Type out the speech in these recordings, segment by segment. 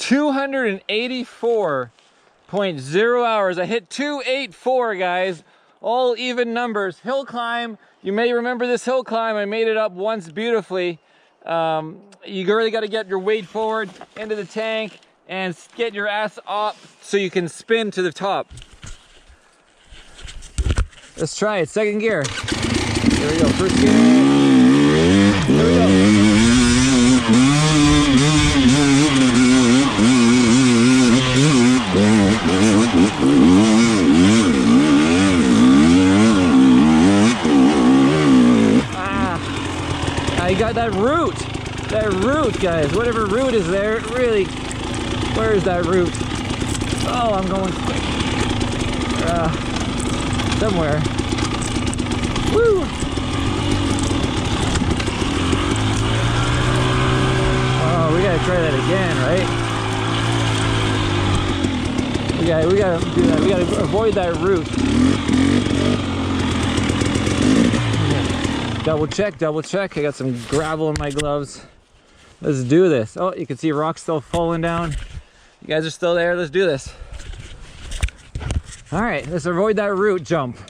284.0 hours. I hit 284, guys. All even numbers. Hill climb. You may remember this hill climb. I made it up once beautifully. You really got to get your weight forward into the tank and get your ass up so you can spin to the top. Let's try it. Second gear. Here we go. First gear. Here we go. I got that root. That root, guys. Whatever root is there, really. Where is that root? Oh, I'm going quick. Somewhere. Woo! Oh, we gotta try that again, right? We gotta do that. We gotta avoid that root. Double check. I got some gravel in my gloves. Let's do this. Oh, you can see rocks still falling down. You guys are still there. Let's do this. All right, let's avoid that root jump. There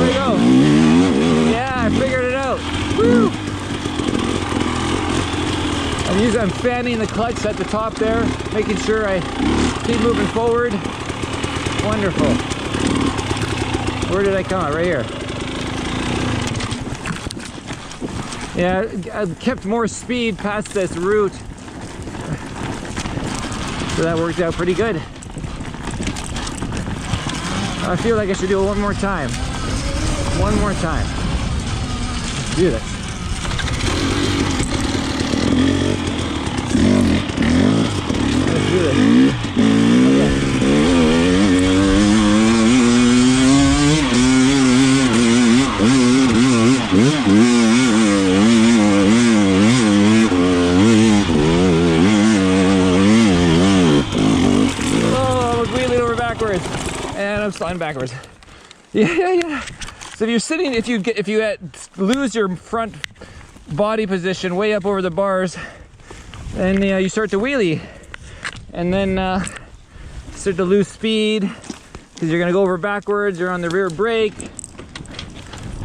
we go. Yeah, I figured it out. Woo! I'm fanning the clutch at the top there, making sure I keep moving forward. Wonderful. Where did I come out? Right here. Yeah, I've kept more speed past this route. So that worked out pretty good. I feel like I should do it one more time. One more time. Let's do this. Let's do this. Okay. And I'm sliding backwards. Yeah. So if you're sitting, if you lose your front body position way up over the bars, then you start to wheelie, and then start to lose speed because you're gonna go over backwards. You're on the rear brake.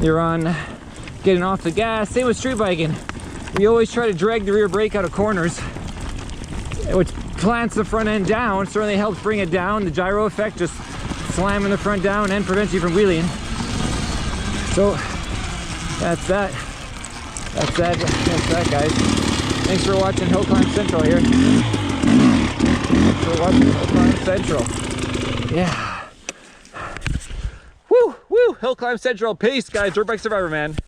You're on getting off the gas. Same with street biking. We always try to drag the rear brake out of corners, which plants the front end down. Certainly helps bring it down. The gyro effect just slamming the front down and prevents you from wheeling. So that's that. That's that, guys. Thanks for watching Hill Climb Central here. Thanks for watching Hill Climb Central. Yeah. Woo! Hill Climb Central. Peace, guys. Dirtbike Survivor, man.